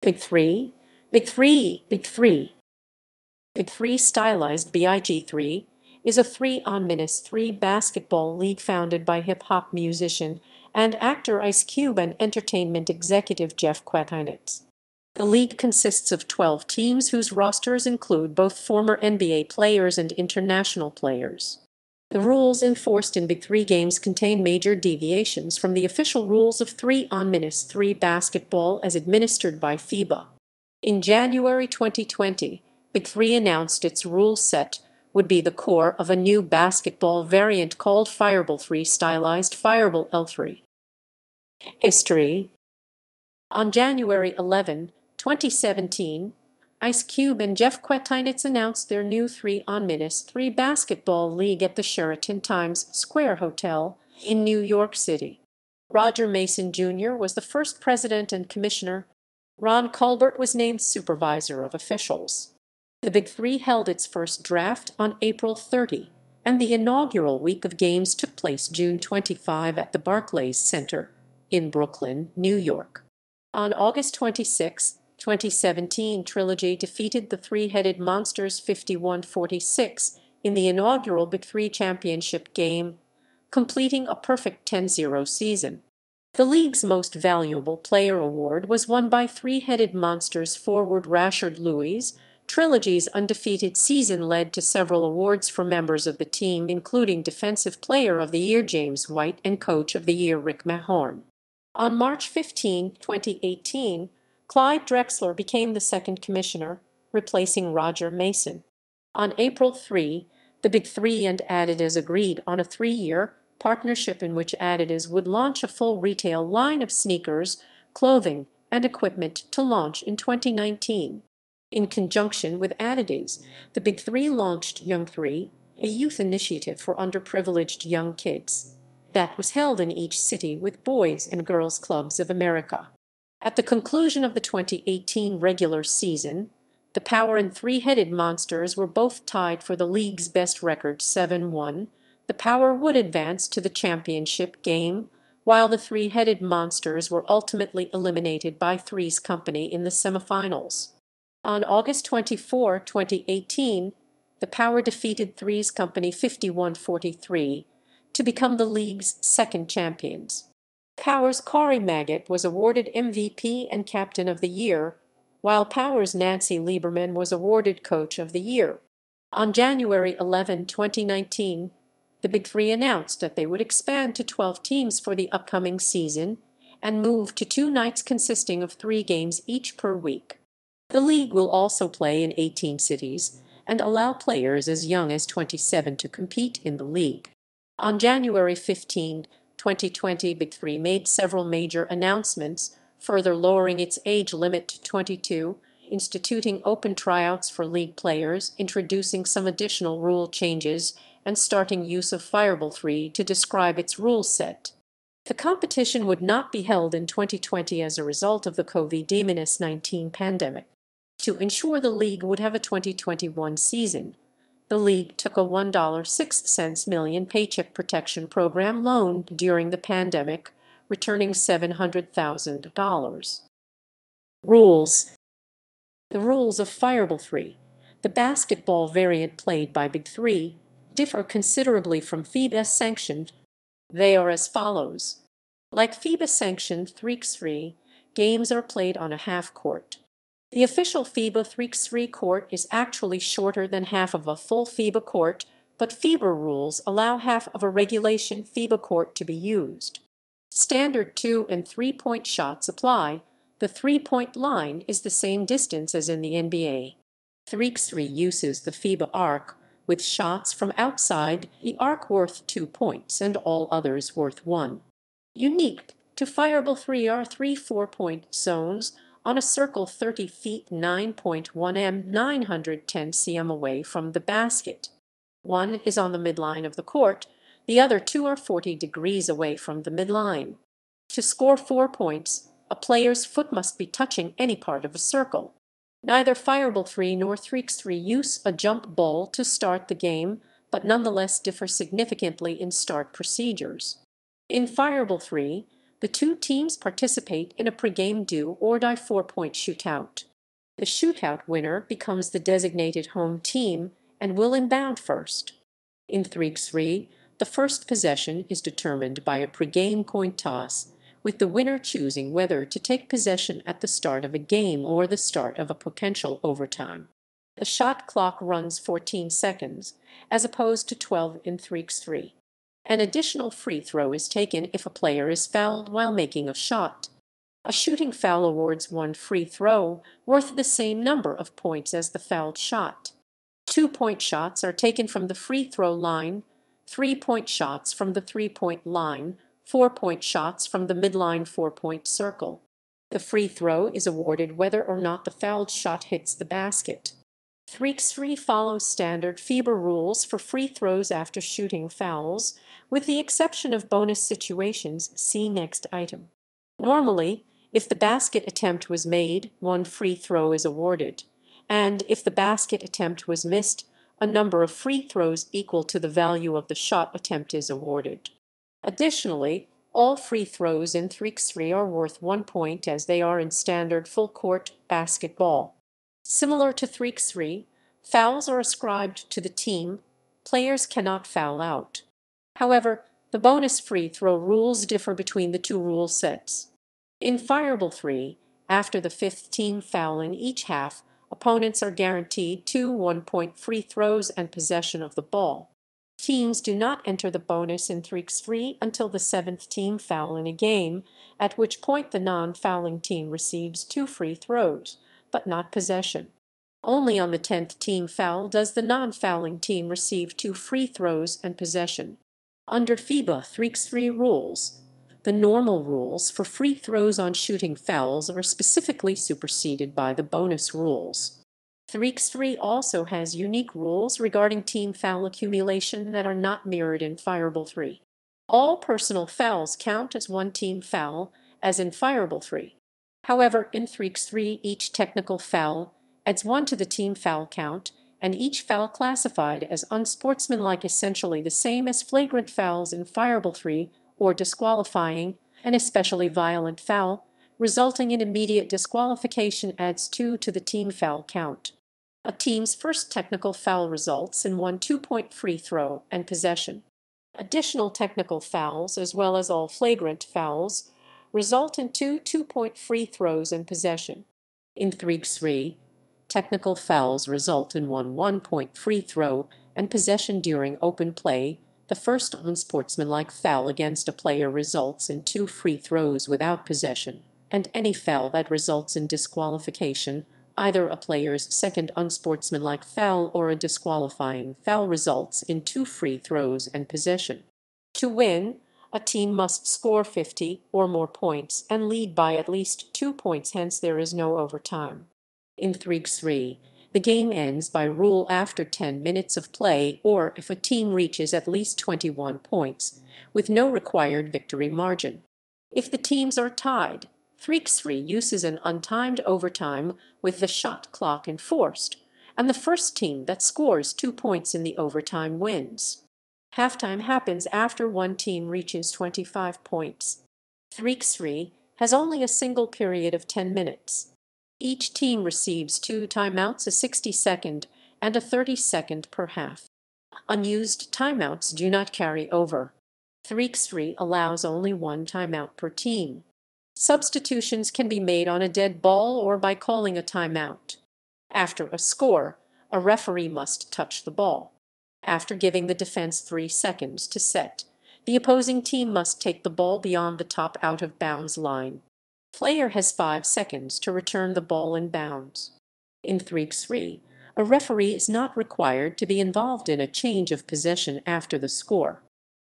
Big 3, Big 3, Big 3. Big 3 stylized Big3 is a 3-on-3 basketball league founded by hip-hop musician and actor Ice Cube and entertainment executive Jeff Kwatinetz. The league consists of 12 teams whose rosters include both former NBA players and international players. The rules enforced in Big 3 games contain major deviations from the official rules of 3-on-3 basketball as administered by FIBA. In January 2020, Big 3 announced its rule set would be the core of a new basketball variant called FIBA stylized FIBA L3. History. On January 11, 2017, Ice Cube and Jeff Kwatinetz announced their new 3-on-3 basketball league at the Sheraton Times Square Hotel in New York City. Roger Mason Jr. was the first president and commissioner. Ron Colbert was named supervisor of officials. The Big 3 held its first draft on April 30, and the inaugural week of games took place June 25 at the Barclays Center in Brooklyn, New York. On August 26, 2017, Trilogy defeated the Three-Headed Monsters 51-46 in the inaugural Big 3 championship game, completing a perfect 10-0 season. The league's Most Valuable Player award was won by Three-Headed Monsters forward Rashard Lewis. Trilogy's undefeated season led to several awards for members of the team, including Defensive Player of the Year James White and Coach of the Year Rick Mahorn. On March 15, 2018, Clyde Drexler became the second commissioner, replacing Roger Mason. On April 3, the Big 3 and Adidas agreed on a 3-year partnership in which Adidas would launch a full retail line of sneakers, clothing, and equipment to launch in 2019. In conjunction with Adidas, the Big 3 launched Young 3, a youth initiative for underprivileged young kids that was held in each city with Boys and Girls Clubs of America. At the conclusion of the 2018 regular season, the Power and Three-Headed Monsters were both tied for the league's best record 7-1. The Power would advance to the championship game, while the Three-Headed Monsters were ultimately eliminated by Three's Company in the semifinals. On August 24, 2018, the Power defeated Three's Company 51-43 to become the league's second champions. Power's Corey Maggot was awarded MVP and Captain of the Year, while Power's Nancy Lieberman was awarded Coach of the Year. On January 11, 2019, the Big 3 announced that they would expand to 12 teams for the upcoming season and move to 2 nights consisting of 3 games each per week. The league will also play in 18 cities and allow players as young as 27 to compete in the league. On January 15, 2020, Big 3 made several major announcements, further lowering its age limit to 22, instituting open tryouts for league players, introducing some additional rule changes, and starting use of FIBA to describe its rule set. The competition would not be held in 2020 as a result of the COVID-19 pandemic. To ensure the league would have a 2021 season, the league took a $1.06 million Paycheck Protection Program loan during the pandemic, returning $700,000. Rules. The rules of FIBA, the basketball variant played by Big 3, differ considerably from FIBA-sanctioned. They are as follows. Like FIBA-sanctioned 3x3, games are played on a half court. The official FIBA 3x3 court is actually shorter than half of a full FIBA court, but FIBA rules allow half of a regulation FIBA court to be used. Standard 2- and 3-point shots apply. The 3-point line is the same distance as in the NBA. 3x3 uses the FIBA arc, with shots from outside the arc worth 2 points and all others worth 1. Unique to FIBA are 3 4-point zones on a circle 30 feet 9.1 m 910 cm away from the basket. One is on the midline of the court, the other 2 are 40 degrees away from the midline. To score 4 points, a player's foot must be touching any part of a circle. Neither FIBA nor 3x3 use a jump ball to start the game, but nonetheless differ significantly in start procedures. In FIBA, The two teams participate in a pregame do-or-die 4-point shootout. The shootout winner becomes the designated home team and will inbound first. In 3x3, the first possession is determined by a pregame coin toss, with the winner choosing whether to take possession at the start of a game or the start of a potential overtime. The shot clock runs 14 seconds, as opposed to 12 in 3x3. An additional free throw is taken if a player is fouled while making a shot. A shooting foul awards one free throw, worth the same number of points as the fouled shot. 2-point shots are taken from the free throw line, 3-point shots from the 3-point line, 4-point shots from the midline 4-point circle. The free throw is awarded whether or not the fouled shot hits the basket. 3x3 follows standard FIBA rules for free throws after shooting fouls, with the exception of bonus situations. See next item. Normally, if the basket attempt was made, one free throw is awarded, and if the basket attempt was missed, a number of free throws equal to the value of the shot attempt is awarded. Additionally, all free throws in 3x3 are worth 1 point as they are in standard full-court basketball. Similar to 3x3, fouls are ascribed to the team. Players cannot foul out. However, the bonus free throw rules differ between the two rule sets. In FIBA, after the 5th team foul in each half, opponents are guaranteed 2 1-point free throws and possession of the ball. Teams do not enter the bonus in 3x3 until the 7th team foul in a game, at which point the non-fouling team receives 2 free throws, but not possession. Only on the 10th team foul does the non-fouling team receive 2 free throws and possession. Under FIBA 3x3 rules, the normal rules for free throws on shooting fouls are specifically superseded by the bonus rules. 3x3 also has unique rules regarding team foul accumulation that are not mirrored in FIBA. All personal fouls count as one team foul, as in FIBA. However, in 3x3, each technical foul adds 1 to the team foul count, and each foul classified as unsportsmanlike essentially the same as flagrant fouls in FIBA or disqualifying, an especially violent foul, resulting in immediate disqualification adds 2 to the team foul count. A team's first technical foul results in 1 2-point free throw and possession. Additional technical fouls, as well as all flagrant fouls, result in 2 2-point free throws and possession. In 3x3, technical fouls result in 1 1-point free throw and possession during open play. The first unsportsmanlike foul against a player results in 2 free throws without possession, and any foul that results in disqualification, either a player's second unsportsmanlike foul or a disqualifying foul, results in 2 free throws and possession. To win, a team must score 50 or more points and lead by at least 2 points, hence there is no overtime. In 3x3, the game ends by rule after 10 minutes of play or if a team reaches at least 21 points, with no required victory margin. If the teams are tied, 3x3 uses an untimed overtime with the shot clock enforced, and the first team that scores 2 points in the overtime wins. Halftime happens after one team reaches 25 points. 3x3 has only a single period of 10 minutes. Each team receives 2 timeouts, a 60-second and a 30-second per half. Unused timeouts do not carry over. 3x3 allows only 1 timeout per team. Substitutions can be made on a dead ball or by calling a timeout. After a score, a referee must touch the ball. After giving the defense 3 seconds to set, the opposing team must take the ball beyond the top out-of-bounds line. Player has 5 seconds to return the ball in bounds. In 3x3, a referee is not required to be involved in a change of possession after the score.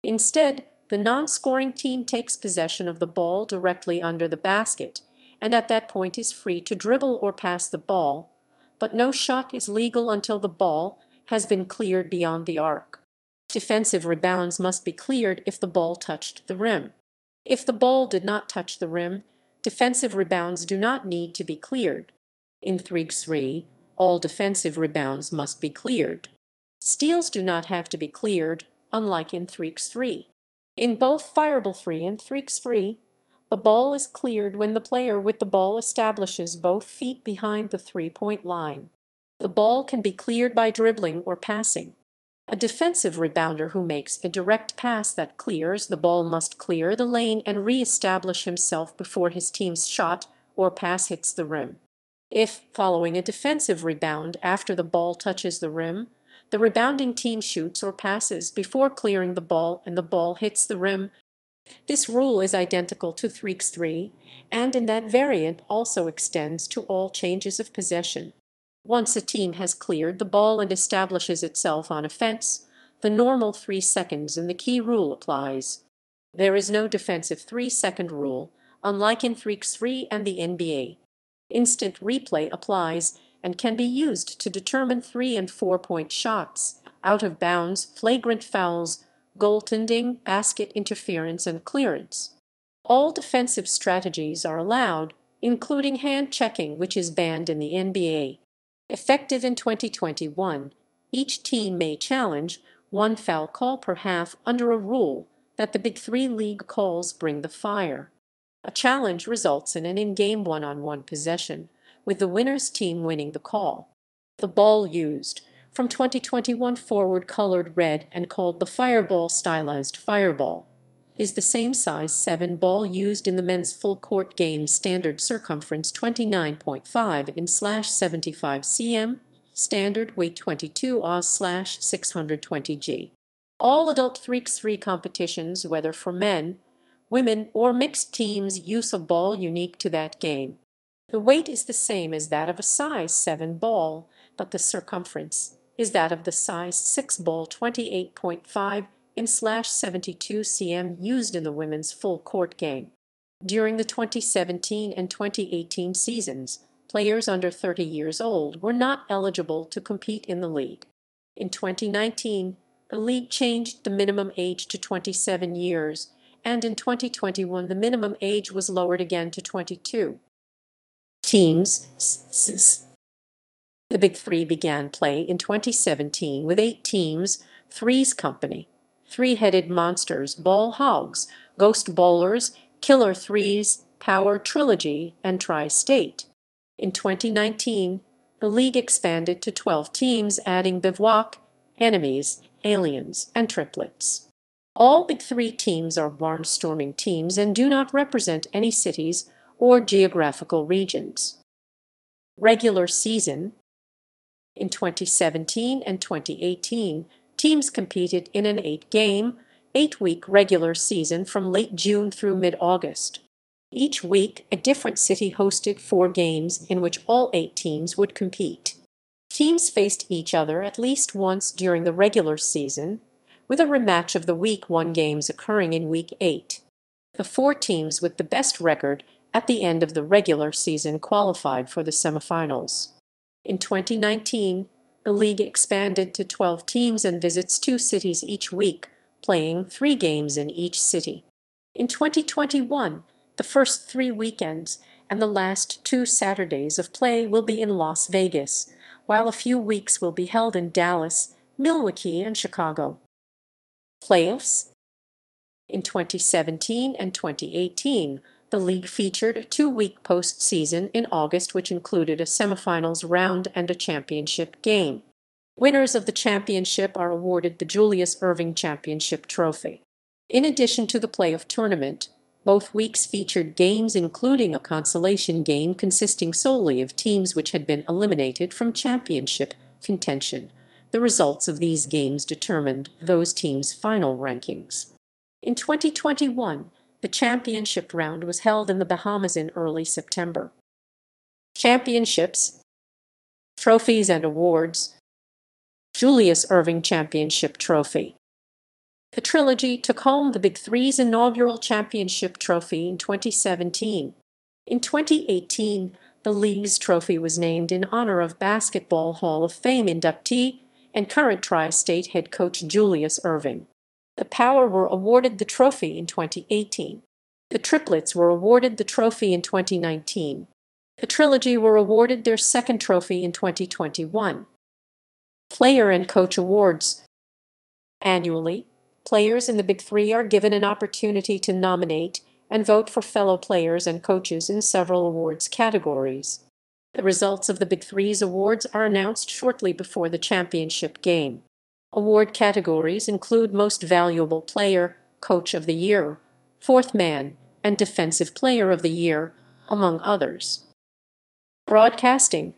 Instead, the non-scoring team takes possession of the ball directly under the basket, and at that point is free to dribble or pass the ball, but no shot is legal until the ball has been cleared beyond the arc. Defensive rebounds must be cleared if the ball touched the rim. If the ball did not touch the rim, defensive rebounds do not need to be cleared. In 3x3, all defensive rebounds must be cleared. Steals do not have to be cleared, unlike in 3x3. In both FIBA and 3x3, The ball is cleared when the player with the ball establishes both feet behind the three-point line. The ball can be cleared by dribbling or passing. A defensive rebounder who makes a direct pass that clears the ball must clear the lane and re-establish himself before his team's shot or pass hits the rim. If, following a defensive rebound after the ball touches the rim, the rebounding team shoots or passes before clearing the ball and the ball hits the rim, this rule is identical to Big3, and in that variant also extends to all changes of possession. Once a team has cleared the ball and establishes itself on offense, the normal 3 seconds in the key rule applies. There is no defensive 3-second rule, unlike in Big3 and the NBA. Instant replay applies and can be used to determine 3- and 4-point shots, out of bounds, flagrant fouls, goaltending, basket interference, and clearance. All defensive strategies are allowed, including hand checking, which is banned in the NBA. Effective in 2021, each team may challenge 1 foul call per half under a rule that the Big3 league calls Bring the Fire. A challenge results in an in-game one-on-one possession, with the winner's team winning the call. The ball used, from 2021 forward, colored red and called the Fireball stylized Fireball, is the same size 7 ball used in the men's full court game, standard circumference 29.5 in/75 cm, standard weight 22 Oz/620 g. All adult Big3 competitions, whether for men, women, or mixed teams, use a ball unique to that game. The weight is the same as that of a size 7 ball, but the circumference is that of the size 6 ball 28.5 in/72 cm used in the women's full court game. During the 2017 and 2018 seasons, players under 30 years old were not eligible to compete in the league. In 2019, the league changed the minimum age to 27 years, and in 2021 the minimum age was lowered again to 22. Teams. The Big3 began play in 2017 with 8 teams: Threes Company, Three-Headed Monsters, Ball Hogs, Ghost Bowlers, Killer Threes, Power Trilogy, and Tri-State. In 2019, the league expanded to 12 teams, adding Bivouac, Enemies, Aliens, and Triplets. All Big3 teams are barnstorming teams and do not represent any cities or geographical regions. Regular season. In 2017 and 2018, teams competed in an 8-game, 8-week regular season from late June through mid-August. Each week, a different city hosted 4 games in which all 8 teams would compete. Teams faced each other at least once during the regular season, with a rematch of the Week 1 games occurring in Week 8. The 4 teams with the best record at the end of the regular season qualified for the semifinals. In 2019, the league expanded to 12 teams and visits 2 cities each week, playing 3 games in each city. In 2021, the first 3 weekends and the last 2 Saturdays of play will be in Las Vegas, while a few weeks will be held in Dallas, Milwaukee, and Chicago. Playoffs. In 2017 and 2018, the league featured a 2-week postseason in August, which included a semifinals round and a championship game. Winners of the championship are awarded the Julius Erving Championship Trophy. In addition to the playoff tournament, both weeks featured games, including a consolation game consisting solely of teams which had been eliminated from championship contention. The results of these games determined those teams' final rankings. In 2021, the championship round was held in the Bahamas in early September. Championships, trophies, and awards. Julius Erving Championship Trophy. The trilogy took home the Big3's inaugural championship trophy in 2017. In 2018, the league's trophy was named in honor of Basketball Hall of Fame inductee and current Tri-State head coach Julius Erving. The Power were awarded the trophy in 2018. The Triplets were awarded the trophy in 2019. The Trilogy were awarded their second trophy in 2021. Player and Coach Awards. Annually, players in the Big3 are given an opportunity to nominate and vote for fellow players and coaches in several awards categories. The results of the Big Three's awards are announced shortly before the championship game. Award categories include Most Valuable Player, Coach of the Year, Fourth Man, and Defensive Player of the Year, among others. Broadcasting.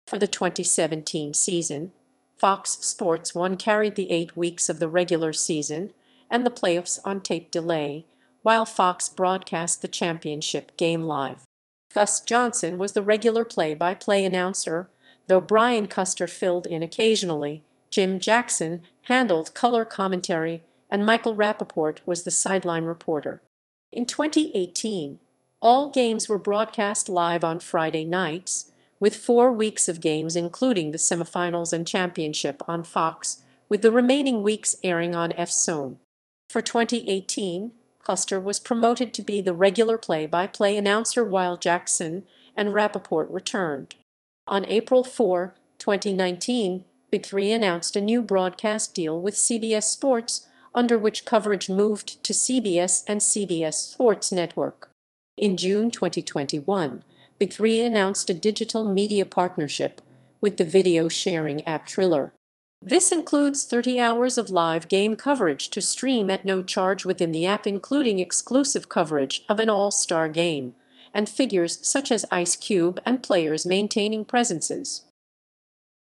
For the 2017 season, Fox Sports 1 carried the 8 weeks of the regular season and the playoffs on tape delay, while Fox broadcast the championship game live. Gus Johnson was the regular play-by-play announcer, though Brian Custer filled in occasionally. Jim Jackson handled color commentary, and Michael Rappaport was the sideline reporter. In 2018, all games were broadcast live on Friday nights, with 4 weeks of games including the semifinals and championship on Fox, with the remaining weeks airing on FZone. For 2018, Custer was promoted to be the regular play-by-play announcer while Jackson and Rappaport returned. On April 4, 2019, Big 3 announced a new broadcast deal with CBS Sports, under which coverage moved to CBS and CBS Sports Network. In June 2021, Big 3 announced a digital media partnership with the video sharing app Triller. This includes 30 hours of live game coverage to stream at no charge within the app, including exclusive coverage of an all-star game, and figures such as Ice Cube and players maintaining presences.